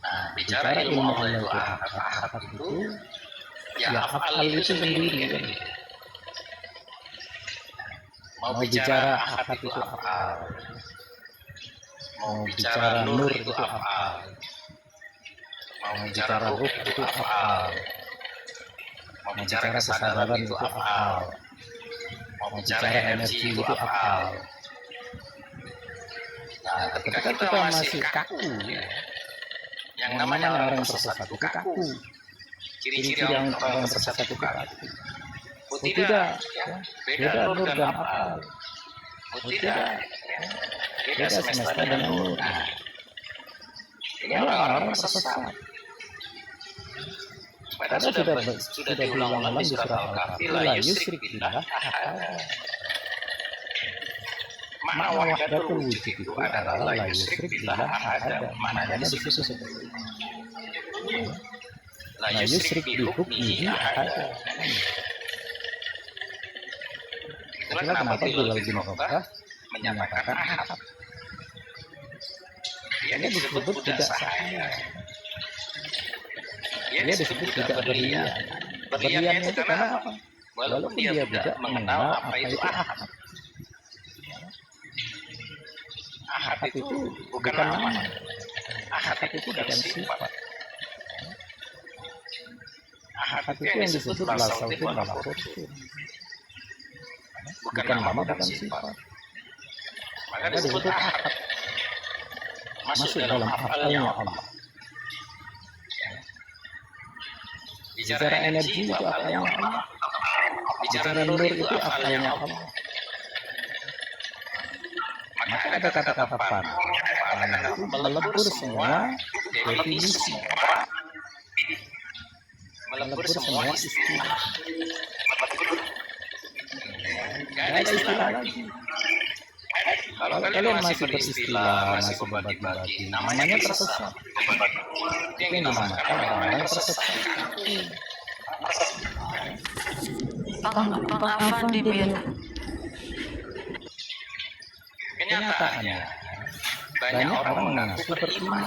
Nah, bicara ilmu Allah itu ahad itu, ya af'al itu sendiri kan. Mau bicara ahad itu af'al, mau bicara nur itu af'al, mau bicara ruh itu af'al, mau bicara kesadaran itu af'al, mau bicara energi itu af'al. Nah, ketika kita masih kaku ya, yang namanya orang tersesat itu kaku. Ciri-ciri orang tersesat itu kaku. Oh tidak, beda nur dan af'al. Oh tidak, beda semesta dan nur. Nah, ini orang-orang tersesat. Padahal sudah diulang-ulang di surat Al-Kahfi, la yusyrik billah ahad. Makna wahdatul wujud itu adalah la yusyrik billah ahad. Maknanya di situ seperti itu. La yusyrik bi hukmihi ahad. Itulah kenapa Bilal bin Rabah menyatakan ahad. Dia disebut budak sahaya. Dia disebut budak berlian. Berlian itu karena apa? Walaupun dia tidak mengenal apa itu ahad. Ahad itu bukan nama. Ahad itu bukan sifat. Ahad itu yang disebut lasautin walafurutin. Bukan nama, bukan sifat. Maka disebut ahad. Masuk dalam af'alnya Allah. Bicara energi itu af'alnya Allah. Bicara nur itu af'alnya Allah. Maka ada kata-kata pan. Itu melebur semua definisi, melebur semua istilah. Gak ada istilah lagi. Kalau kalian masih beristilah, masih berbagi-bagi, namanya tersesat. Itu yang dinamakan orang-orang tersesat. Pengafan di biar. Kenyataannya banyak orang mengaku beriman,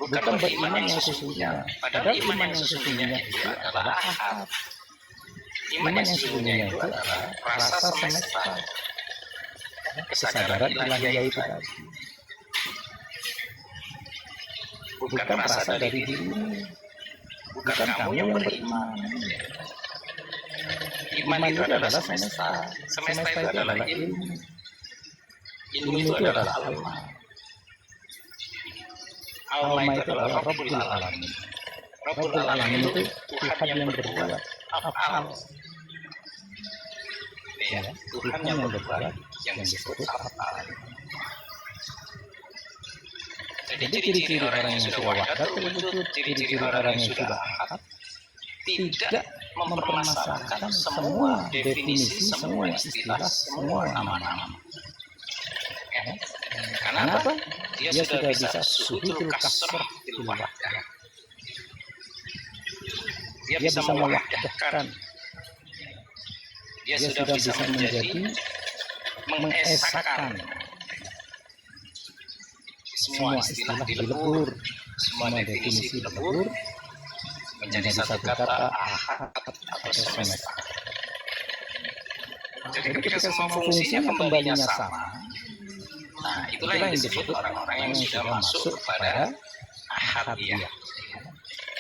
bukan beriman yang sesungguhnya. Padahal iman yang sesungguhnya itu adalah ahad. Iman yang sesungguhnya itu adalah rasa semesta, kesadaran ilahiyah itu tadi. Bukan rasa dari dirimu, bukan kamu yang beriman. Iman itu adalah semesta, semesta itu adalah ilmu, ilmu itu adalah alma. Alma itu adalah Rabbul Alamin. Rabbul Alamin itu Tuhan yang berbuat af'al. Ya, Tuhan yang berbuat yang disebut af'al. Jadi ciri-ciri orang yang sudah wahdat terwujud, ciri-ciri orang yang sudah ahad tidak mempermasalahkan semua definisi, semua istilah, semua nama-nama. Karena apa? Dia sudah bisa suhudul kasrah fil wahdah. Dia bisa mewahdahkan. Dia sudah bisa menjadi mengesakan semua istilah dilebur, semua definisi dilebur menjadi satu kata ahad atau semesta. Jadi ketika semua fungsinya kembalinya sama, nah itulah yang disebut orang-orang yang sudah masuk pada ahadiyah,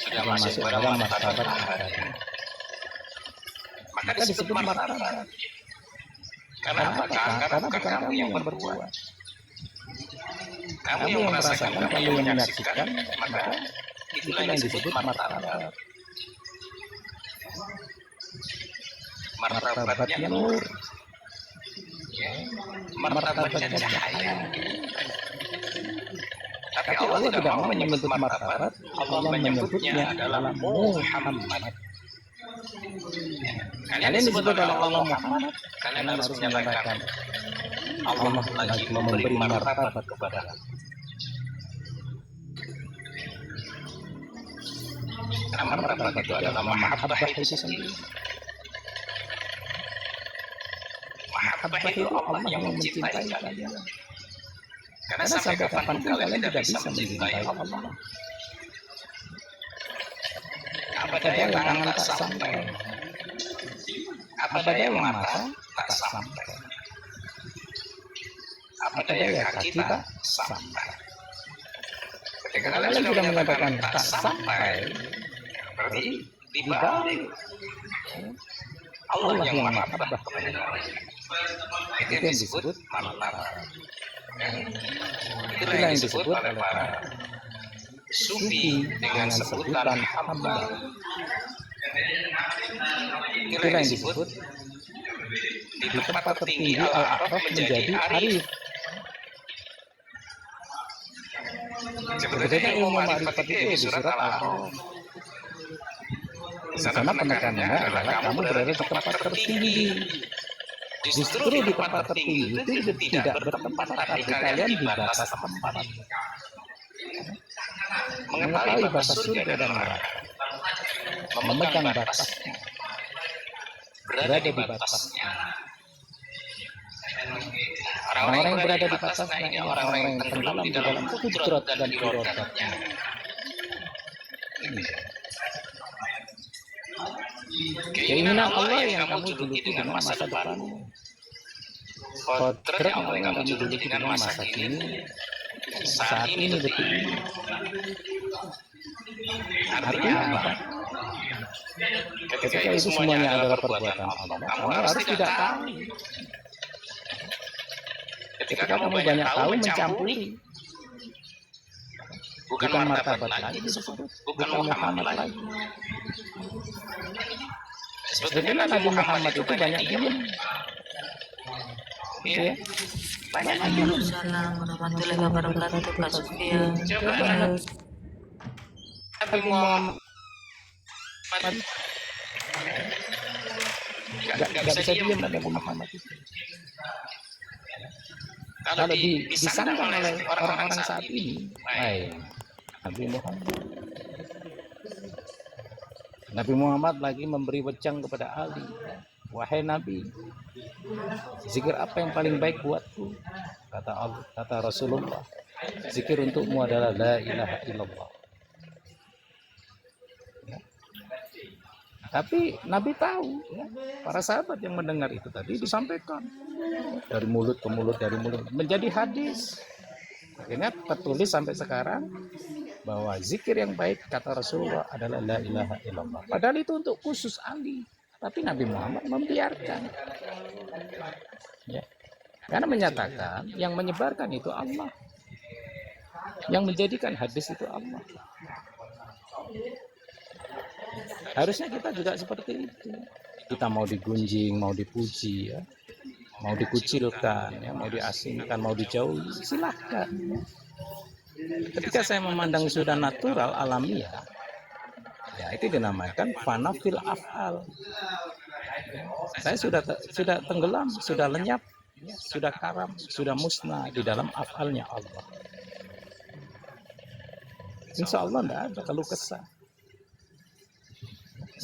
sudah masuk dalam martabat ahadiyah. Maka disebut martabat. Karena apa? Karena bukan kamu yang berbuat. Kamu yang merasakan, kamu yang menyaksikan, maka itulah yang disebut martabat. Martabatnya nur, martabatnya cahaya. Tapi Allah tidak mau menyebut martabat, Allah menyebutnya adalah Muhammad. Kalian disebut oleh Allah Muhammad, kalian harus menyatakan Allah lagi memberi martabat kepada kamu. Karena martabat itu adalah mahabbah itu sendiri. Mahabbah itu Allah yang mencintai kalian. Karena sampai kapan kalian tidak bisa mencintai Allah. Apa daya tangan tak sampai, apa daya mata tak sampai, apa daya kaki tak sampai. Ketika kalian sudah mengatakan tak sampai, berarti di balik Allah yang mahabbah kepada kalian. Itu yang disebut martabat. Itulah yang disebut oleh para sufi dengan sebutan hamba. Itulah yang disebut di tempat tertinggi al-araf menjadi arif. Sebetulnya ilmu ma'rifat itu di surat al-araf. Di sana penekanannya adalah kamu berada di tempat tertinggi. Justru di tempat tertinggi itu tidak bertempat, tapi kalian di batas tempat. Mengetahui batas surga dan neraka, memegang batasnya, berada di batasnya. Orang-orang yang berada di batasnya ini orang-orang yang tenggelam di dalam kudrat dan irodatnya. Keinginan Allah yang kamu juluki dengan masa depanmu, kodrat Allah yang kamu juluki dengan masa kini, saat ini, detik ini. Artinya apa? Ketika itu semuanya adalah perbuatan Allah, kamu harus tidak tahu. Ketika kamu banyak tahu mencampuri, bukan martabat lagi disebut, bukan Muhammad lagi. Sebetulnya Nabi Muhammad itu banyak diam. Ya, banyak diam. Assalamualaikum warahmatullahi wabarakatuh. Kak Sofia. Nabi Muhammad nggak bisa diam Nabi Muhammad itu. Kalau disangka oleh orang-orang saat ini, Nabi Muhammad lagi memberi wejang kepada Ali. Wahai Nabi, zikir apa yang paling baik buatku? Kata Rasulullah, zikir untukmu adalah la ilaha illallah. Tapi Nabi tahu, ya, para sahabat yang mendengar itu tadi disampaikan dari mulut ke mulut, dari mulut menjadi hadis. Akhirnya tertulis sampai sekarang bahwa zikir yang baik kata Rasulullah adalah la ilaha illallah. Padahal itu untuk khusus Ali, tapi Nabi Muhammad membiarkan. Ya. Karena menyatakan yang menyebarkan itu Allah, yang menjadikan hadis itu Allah. Harusnya kita juga seperti itu. Kita mau digunjing, mau dipuji, ya, mau dikucilkan, ya, mau diasingkan, mau dijauhi, silahkan. Ketika saya memandang sudah natural, alamiah, ya itu dinamakan fana fil af'al. Saya sudah tenggelam, sudah lenyap, ya, sudah karam, sudah musnah di dalam af'alnya Allah. Insya Allah tidak ada keluh kesah.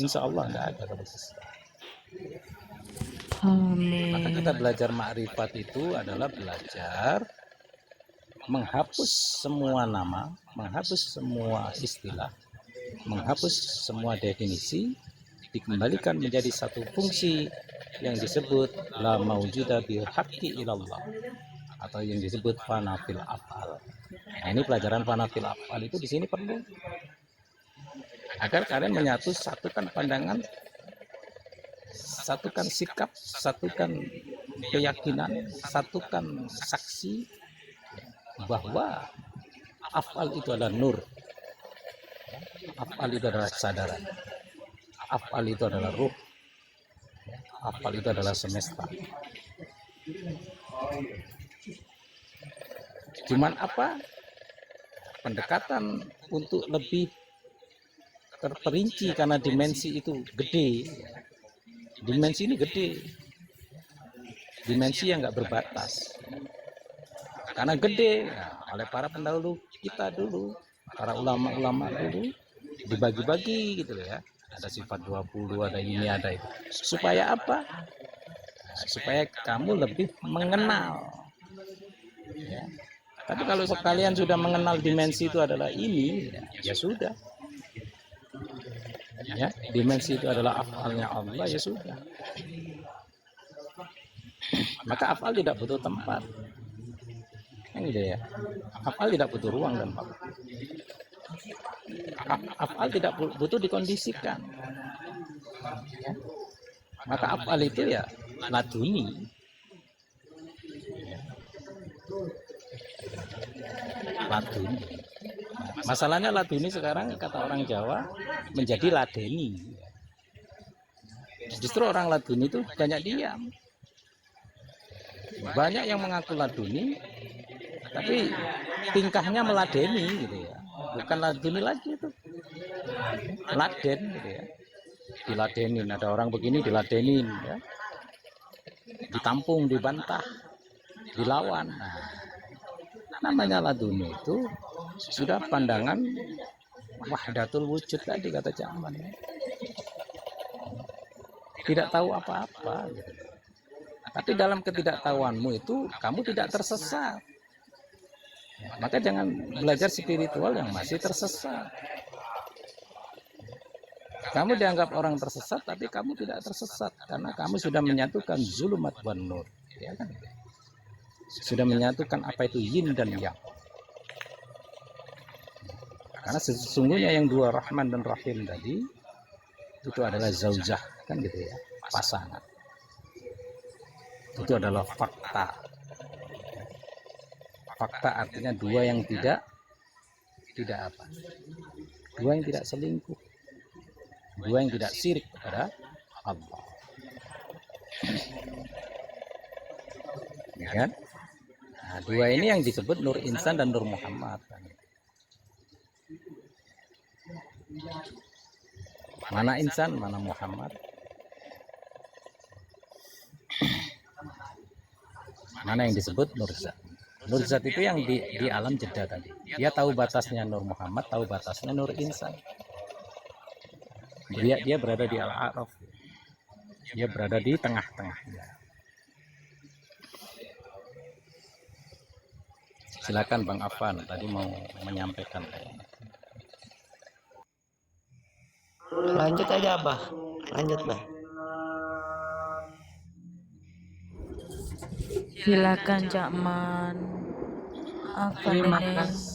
Insya Allah tidak ada keluh kesah. Maka kita belajar ma'rifat itu adalah belajar menghapus semua nama, menghapus semua istilah, menghapus semua definisi, dikembalikan menjadi satu fungsi yang disebut la maujuda bil haqqi ilallah, atau yang disebut fana fil af'al. Nah, ini pelajaran fana fil af'al itu di sini perlu agar kalian menyatu, satukan pandangan, satukan sikap, satukan keyakinan, satukan saksi bahwa af'al itu adalah nur, af'al itu adalah kesadaran, af'al itu adalah ruh, af'al itu adalah semesta. Cuman apa? Pendekatan untuk lebih terperinci karena dimensi itu gede. Dimensi ini gede. Dimensi yang nggak berbatas. Karena gede, nah, oleh para pendahulu kita dulu, para ulama-ulama dulu, dibagi-bagi gitu ya. Ada sifat 20, ada ini, ada itu. Supaya apa? Nah, supaya kamu lebih mengenal. Ya. Tapi kalau sekalian sudah mengenal dimensi itu adalah ini, ya sudah. Ya, dimensi itu adalah af'alnya Allah, ya sudah. Maka af'al tidak butuh tempat. Yang gitu ya. Af'al tidak butuh ruang dan waktu. Af'al tidak butuh dikondisikan. Ya. Maka af'al itu ya laduni. Laduni. Masalahnya laduni sekarang kata orang Jawa menjadi ladeni. Justru orang laduni itu banyak diam. Banyak yang mengaku laduni, tapi tingkahnya meladeni gitu ya. Bukan laduni lagi itu. Laden gitu ya. Diladenin, ada orang begini diladenin ya. Ditampung, dibantah, dilawan. Nah, namanya laduni itu sudah pandangan wahdatul wujud tadi kata Cakman. Tidak tahu apa-apa gitu. Tapi dalam ketidaktahuanmu itu kamu tidak tersesat. Maka jangan belajar spiritual yang masih tersesat. Kamu dianggap orang tersesat, tapi kamu tidak tersesat karena kamu sudah menyatukan zulumat wan nur, ya kan? Sudah menyatukan apa itu yin dan yang. Karena sesungguhnya yang dua Rahman dan Rahim tadi itu adalah zaujah, kan gitu ya, pasangan. Itu adalah fakta. Fakta artinya dua yang tidak apa? Dua yang tidak selingkuh. Dua yang tidak syirik kepada Allah. Ya kan? Nah, dua ini yang disebut Nur Insan dan Nur Muhammad. Mana insan, mana Muhammad? Mana yang disebut Nur Zat? Nur Zat itu yang di alam jeda tadi. Dia tahu batasnya Nur Muhammad, tahu batasnya Nur Insan. Dia berada di Al-A'raf. Dia berada di tengah-tengahnya. Silakan Bang Afan, tadi mau menyampaikan. Lanjut aja Abah. Lanjut, Mbak. Silakan Cak Man. Apa Terima ini? kasih.